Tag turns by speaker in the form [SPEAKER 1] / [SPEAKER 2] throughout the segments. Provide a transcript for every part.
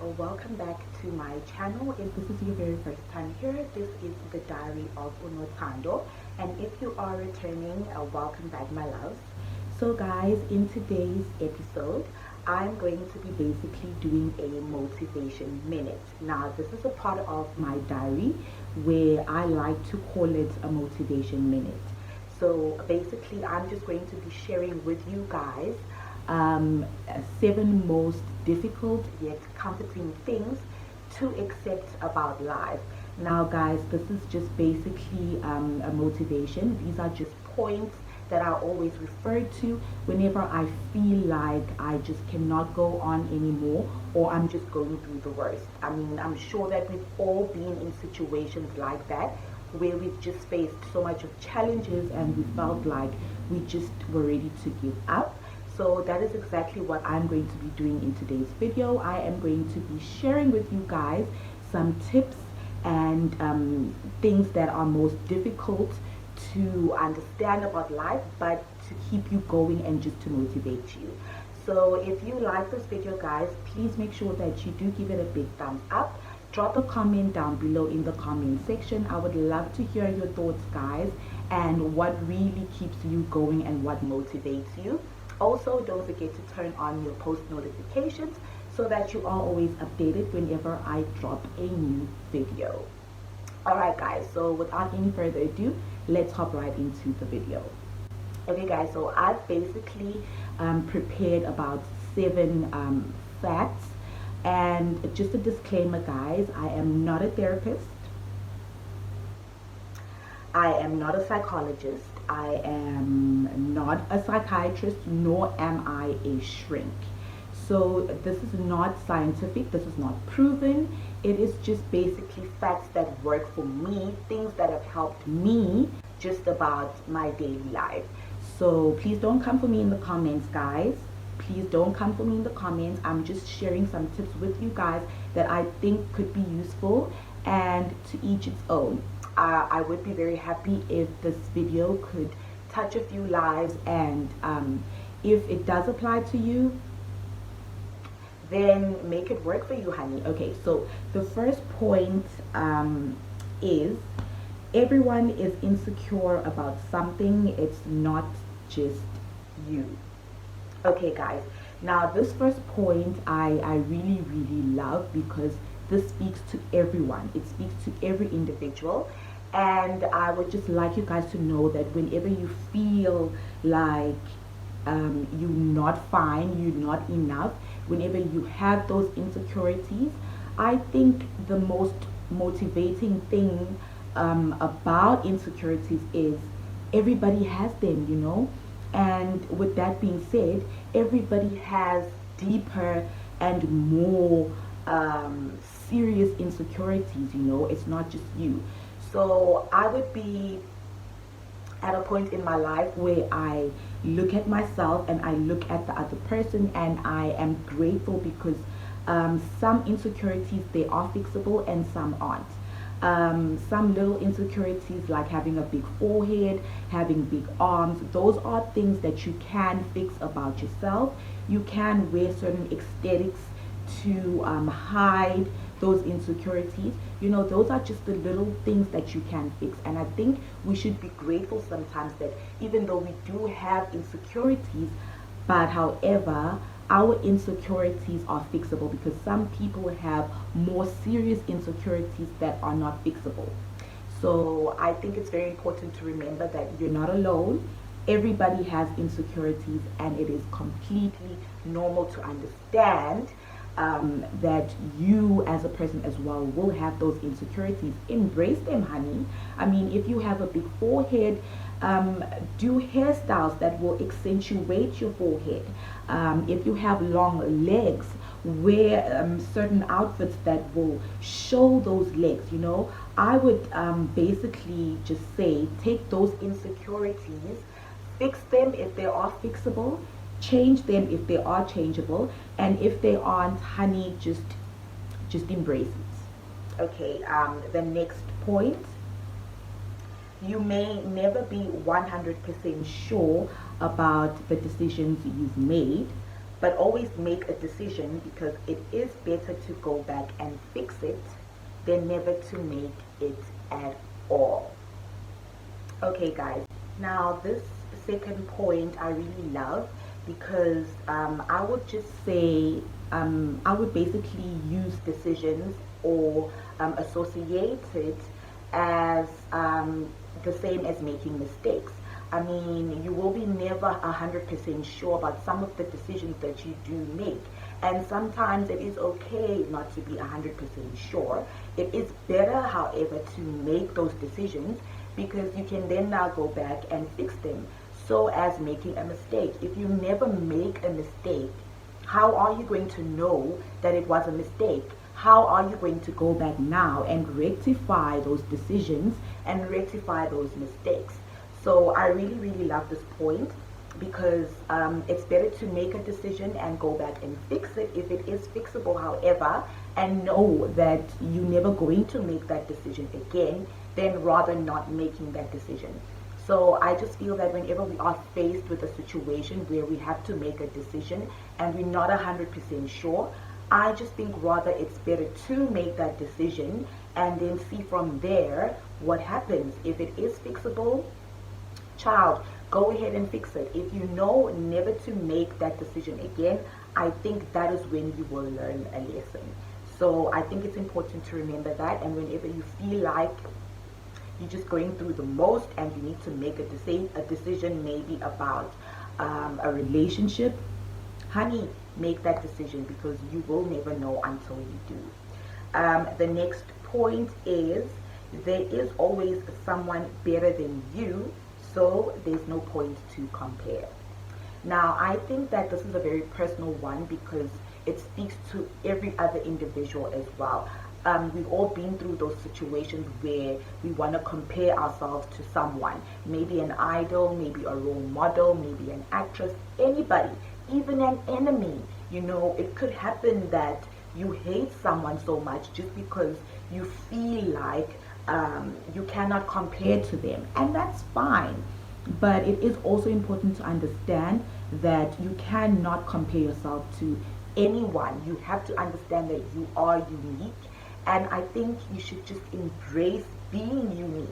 [SPEAKER 1] welcome back to my channel. If this is your very first time here, this is the Diary of Unothando, and if you are returning, welcome back, my loves. So guys, in today's episode, I'm going to be basically doing a motivation minute. Now, this is a part of my diary where I like to call it a motivation minute. So basically, I'm just going to be sharing with you guys 7 most difficult yet comforting things to accept about life. Now guys, this is just basically a motivation. These are just points that I always refer to whenever I feel like I just cannot go on anymore, or I'm just going through the worst. I mean, I'm sure that we've all been in situations like that where we've just faced so much of challenges and we felt like we just were ready to give up. So that is exactly what I'm going to be doing in today's video. I am going to be sharing with you guys some tips and things that are most difficult to understand about life, but to keep you going and just to motivate you. So if you like this video, guys, please make sure that you do give it a big thumbs up. Drop a comment down below in the comment section. I would love to hear your thoughts, guys, and what really keeps you going and what motivates you. Also, don't forget to turn on your post notifications so that you are always updated whenever I drop a new video. Alright guys, so without any further ado, let's hop right into the video. Okay guys, so I've basically prepared about 7 facts. And just a disclaimer guys, I am not a therapist. I am not a psychologist. I am not a psychiatrist, nor am I a shrink. So this is not scientific, this is not proven. It is just basically facts that work for me, things that have helped me just about my daily life. So please don't come for me in the comments, guys. Please don't come for me in the comments. I'm just sharing some tips with you guys that I think could be useful, and to each its own. I would be very happy if this video could touch a few lives, and if it does apply to you, then make it work for you, honey. Okay, so the first point is everyone is insecure about something. It's not just you. Okay guys, now this first point I really love, because this speaks to everyone. It speaks to every individual. And I would just like you guys to know that whenever you feel like you're not fine, you're not enough, whenever you have those insecurities, I think the most motivating thing about insecurities is everybody has them, you know. And with that being said, everybody has deeper and more serious insecurities, you know. It's not just you. So I would be at a point in my life where I look at myself and I look at the other person, and I am grateful because some insecurities, they are fixable and some aren't. Some little insecurities like having a big forehead, having big arms, those are things that you can fix about yourself. You can wear certain aesthetics to hide those insecurities. You know, those are just the little things that you can fix. And I think we should be grateful sometimes that even though we do have insecurities, but however, our insecurities are fixable, because some people have more serious insecurities that are not fixable. So I think it's very important to remember that you're not alone. Everybody has insecurities, and it is completely normal to understand that you as a person as well will have those insecurities. Embrace them, honey. I mean, if you have a big forehead, do hairstyles that will accentuate your forehead. If you have long legs, wear certain outfits that will show those legs, you know. I would basically just say, take those insecurities, fix them if they are fixable, change them if they are changeable, and if they aren't, honey, just embrace it. Okay, the next point, you may never be 100% sure about the decisions you've made, but always make a decision, because it is better to go back and fix it than never to make it at all. Okay, guys. Now, this second point I really love, because I would just say, I would basically use decisions or associate it as the same as making mistakes. I mean, you will be never 100% sure about some of the decisions that you do make. And sometimes it is okay not to be 100% sure. It is better, however, to make those decisions, because you can then now go back and fix them. So as making a mistake. If you never make a mistake, how are you going to know that it was a mistake? How are you going to go back now and rectify those decisions and rectify those mistakes? So I really, really love this point, because it's better to make a decision and go back and fix it if it is fixable, however, and know that you're never going to make that decision again, than rather not making that decision. So I just feel that whenever we are faced with a situation where we have to make a decision and we're not 100% sure, I just think rather it's better to make that decision and then see from there what happens. If it is fixable, child, go ahead and fix it. If you know never to make that decision again, I think that is when you will learn a lesson. So I think it's important to remember that, and whenever you feel like you're just going through the most and you need to make a decision maybe about a relationship, honey, make that decision, because you will never know until you do. The next point is, there is always someone better than you, so there's no point to compare. Now, I think that this is a very personal one, because it speaks to every other individual as well. We've all been through those situations where we want to compare ourselves to someone, maybe an idol, maybe a role model, maybe an actress, anybody, even an enemy. You know, it could happen that you hate someone so much just because you feel like you cannot compare to them, and that's fine. But it is also important to understand that you cannot compare yourself to anyone. You have to understand that you are unique, and I think you should just embrace being unique,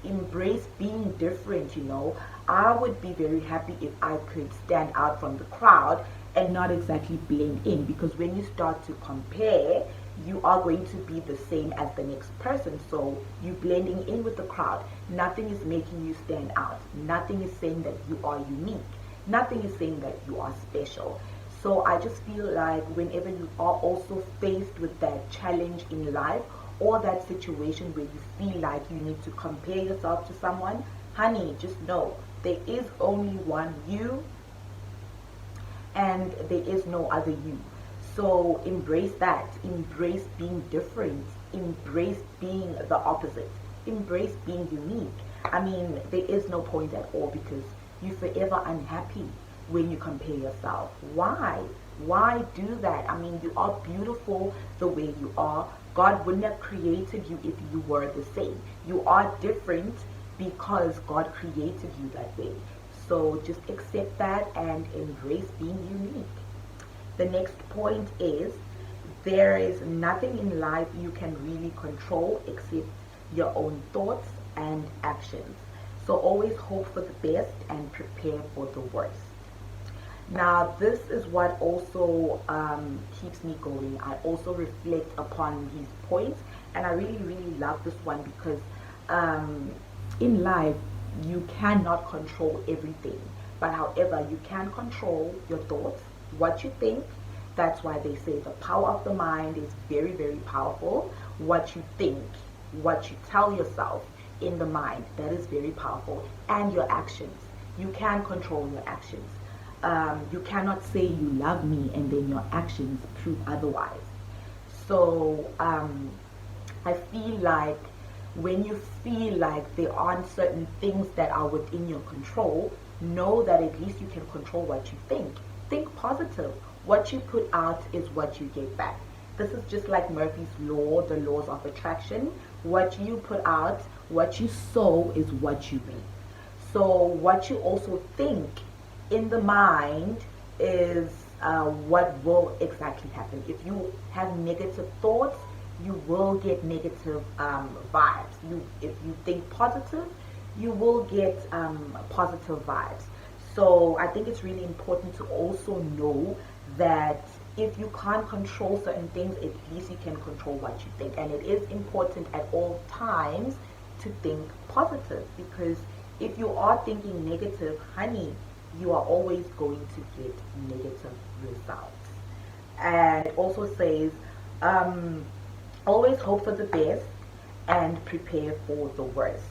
[SPEAKER 1] embrace being different. You know, I would be very happy if I could stand out from the crowd and not exactly blend in, because when you start to compare, you are going to be the same as the next person. So you blending in with the crowd. Nothing is making you stand out. Nothing is saying that you are unique. Nothing is saying that you are special. So I just feel like whenever you are also faced with that challenge in life, or that situation where you feel like you need to compare yourself to someone, honey, just know there is only one you, and there is no other you. So embrace that. Embrace being different. Embrace being the opposite. Embrace being unique. I mean, there is no point at all, because you're forever unhappy when you compare yourself. Why? Why do that? I mean, you are beautiful the way you are. God wouldn't have created you if you were the same. You are different because God created you that way. So just accept that and embrace being unique. The next point is, there is nothing in life you can really control except your own thoughts and actions. So always hope for the best and prepare for the worst. Now, this is what also keeps me going. I also reflect upon these points, and I really, really love this one, because in life, you cannot control everything. But however, you can control your thoughts, what you think. That's why they say the power of the mind is very, very powerful. What you think, what you tell yourself in the mind, that is very powerful. And your actions. You can control your actions. You cannot say you love me and then your actions prove otherwise. So I feel like when you feel like there aren't certain things that are within your control, know that at least you can control what you think. Think positive. What you put out is what you get back. This is just like Murphy's Law, the laws of attraction. What you put out, what you sow is what you reap. So what you also think in the mind is what will exactly happen. If you have negative thoughts, you will get negative vibes. If you think positive, you will get positive vibes. So I think it's really important to also know that if you can't control certain things, at least you can control what you think. And it is important at all times to think positive, because if you are thinking negative, honey, you are always going to get negative results. And it also says, always hope for the best and prepare for the worst.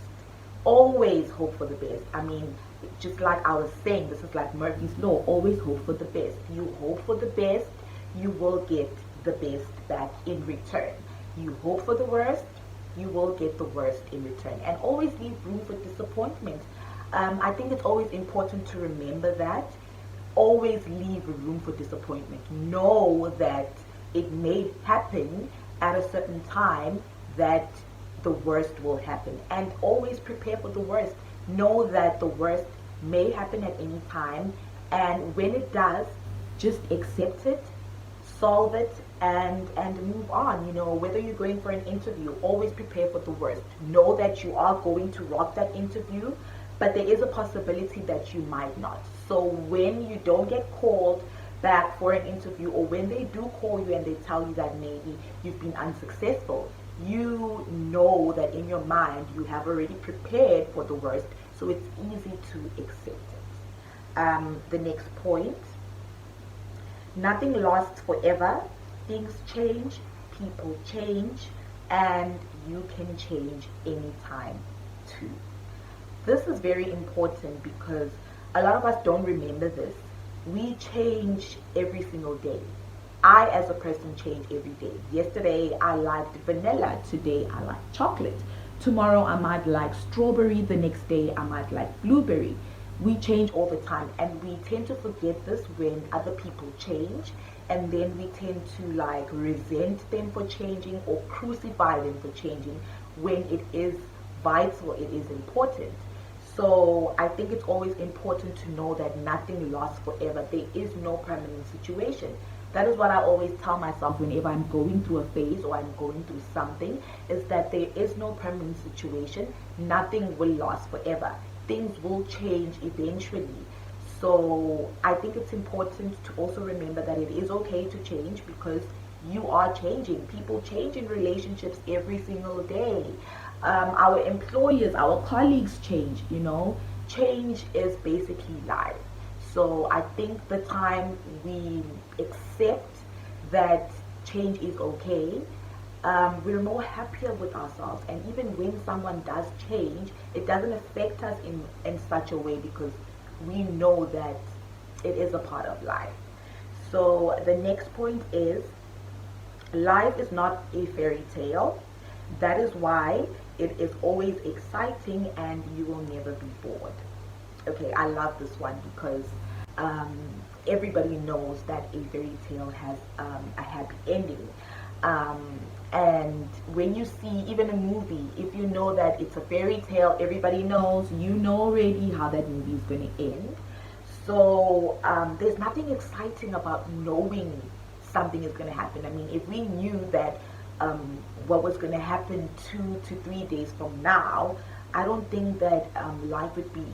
[SPEAKER 1] Always hope for the best. I mean, just like I was saying, this is like Murphy's Law. Always hope for the best. You hope for the best, you will get the best back in return. You hope for the worst, you will get the worst in return. And always leave room for disappointment. I think it's always important to remember that. Always leave room for disappointment. Know that it may happen at a certain time that the worst will happen, and always prepare for the worst. Know that the worst may happen at any time, and when it does, just accept it, solve it, and move on. You know, whether you're going for an interview, always prepare for the worst. Know that you are going to rock that interview, but there is a possibility that you might not. So when you don't get called back for an interview, or when they do call you and they tell you that maybe you've been unsuccessful, you know that in your mind you have already prepared for the worst, so it's easy to accept it. The next point: nothing lasts forever. Things change, people change, and you can change anytime too. This is very important because a lot of us don't remember this. We change every single day. I, as a person, change every day. Yesterday, I liked vanilla. Today, I like chocolate. Tomorrow, I might like strawberry. The next day, I might like blueberry. We change all the time, and we tend to forget this when other people change, and then we tend to like resent them for changing or crucify them for changing when it is vital, it is important. So I think it's always important to know that nothing lasts forever. There is no permanent situation. That is what I always tell myself whenever I'm going through a phase or I'm going through something, is that there is no permanent situation. Nothing will last forever. Things will change eventually. So I think it's important to also remember that it is okay to change, because you are changing. People change in relationships every single day. Our employers, our colleagues change, you know. Change is basically life. So I think the time we accept that change is okay, we're more happier with ourselves. And even when someone does change, it doesn't affect us in such a way, because we know that it is a part of life. So the next point is, life is not a fairy tale. That is why it is always exciting and you will never be bored. Okay, I love this one because everybody knows that a fairy tale has a happy ending. And when you see even a movie, if you know that it's a fairy tale, everybody knows, you know already how that movie is going to end. So there's nothing exciting about knowing something is going to happen. I mean, if we knew that what was going to happen 2 to 3 days from now, I don't think that life would be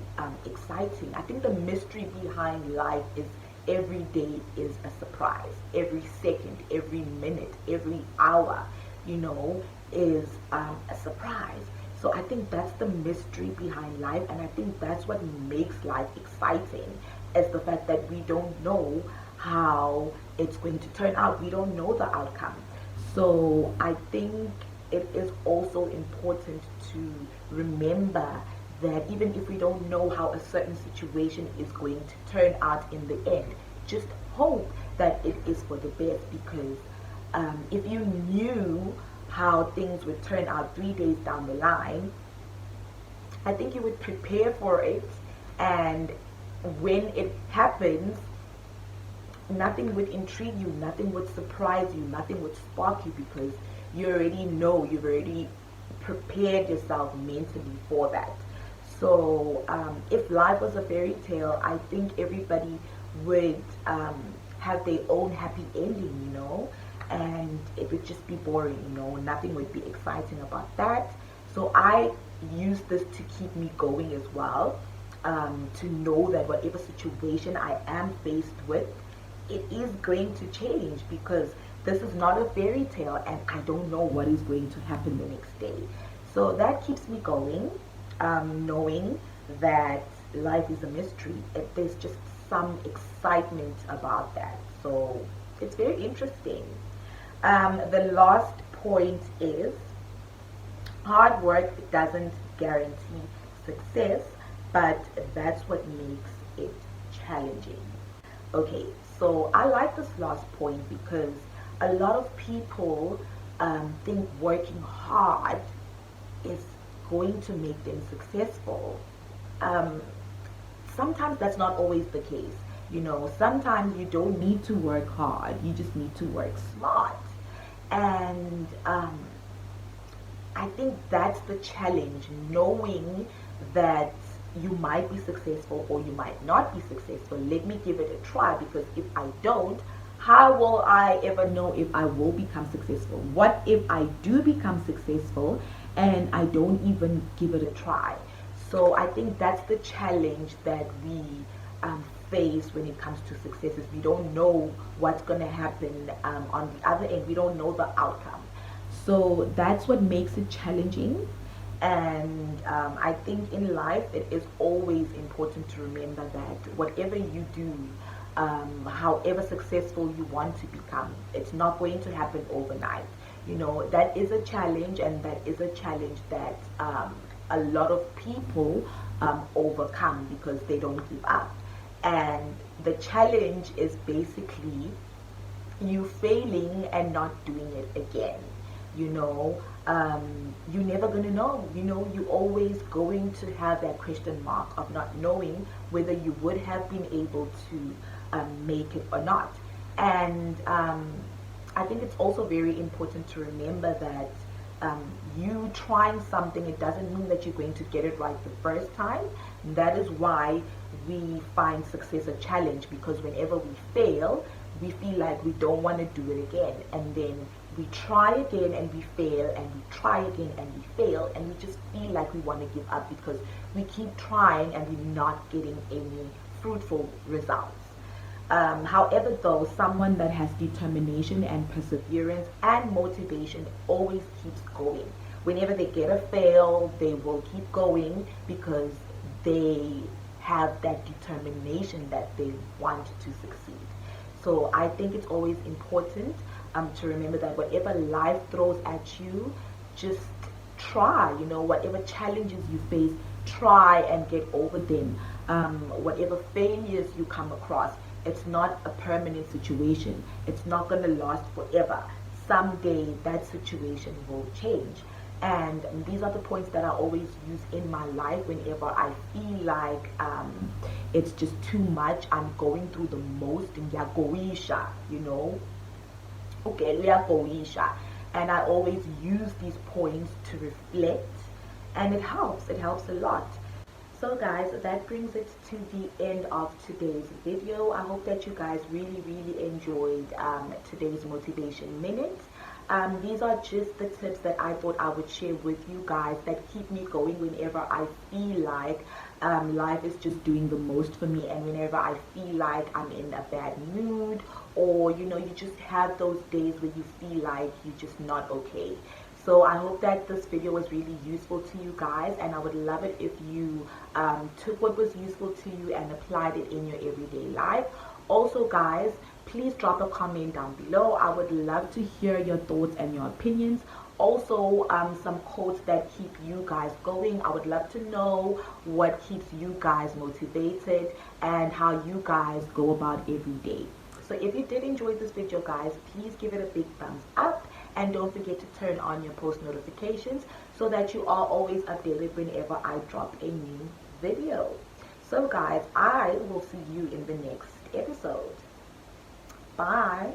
[SPEAKER 1] exciting. I think the mystery behind life is every day is a surprise. Every second, every minute, every hour, you know, is a surprise. So I think that's the mystery behind life, and I think that's what makes life exciting, is the fact that we don't know how it's going to turn out. We don't know the outcome. So I think it is also important to remember that even if we don't know how a certain situation is going to turn out in the end, just hope that it is for the best, because if you knew how things would turn out 3 days down the line, I think you would prepare for it, and when it happens, nothing would intrigue you, nothing would surprise you, nothing would spark you, because you already know, you've already prepared yourself mentally for that. So if life was a fairy tale, I think everybody would have their own happy ending, and it would just be boring, nothing would be exciting about that. So I use this to keep me going as well, to know that whatever situation I am faced with, it is going to change, because this is not a fairy tale and I don't know what is going to happen the next day. So that keeps me going, knowing that life is a mystery. There's just some excitement about that. So it's very interesting. The last point is hard work doesn't guarantee success, but that's what makes it challenging. Okay, so I like this last point because a lot of people think working hard is going to make them successful. Um, Sometimes that's not always the case. Sometimes you don't need to work hard, you just need to work smart. And I think that's the challenge, knowing that you might be successful or you might not be successful. Let me give it a try, because if I don't, how will I ever know if I will become successful? What if I do become successful and I don't even give it a try? So I think that's the challenge that we face when it comes to successes. We don't know what's going to happen on the other end. We don't know the outcome. So that's what makes it challenging. And I think in life it is always important to remember that whatever you do, however successful you want to become, it's not going to happen overnight. That is a challenge, and that is a challenge that a lot of people overcome because they don't give up. And the challenge is basically you failing and not doing it again. You're never going to know. You're always going to have that question mark of not knowing whether you would have been able to make it or not. And I think it's also very important to remember that you trying something, it doesn't mean that you're going to get it right the first time. And that is why we find success a challenge, because whenever we fail, we feel like we don't want to do it again. And then we try again and we fail, and we try again and we fail, and we just feel like we want to give up because we keep trying and we're not getting any fruitful results. However, though, someone that has determination and perseverance and motivation always keeps going. Whenever they get a fail, they will keep going because they have that determination that they want to succeed. So I think it's always important to remember that whatever life throws at you, just try. Whatever challenges you face, try and get over them. Whatever failures you come across, it's not a permanent situation. It's not going to last forever. Someday that situation will change. And these are the points that I always use in my life whenever I feel like it's just too much. I'm going through the most. Okay, and I always use these points to reflect, and it helps. It helps a lot. So guys, that brings it to the end of today's video. I hope that you guys really enjoyed today's motivation minute. These are just the tips that I thought I would share with you guys that keep me going whenever I feel like life is just doing the most for me, and whenever I feel like I'm in a bad mood, or you just have those days where you feel like you're just not okay. So I hope that this video was really useful to you guys, and I would love it if you took what was useful to you and applied it in your everyday life. Also guys, please drop a comment down below. I would love to hear your thoughts and your opinions. Also some quotes that keep you guys going. I would love to know what keeps you guys motivated and how you guys go about every day. So if you did enjoy this video guys, please give it a big thumbs up. And don't forget to turn on your post notifications so that you are always updated whenever I drop a new video. So guys, I will see you in the next episode. Bye.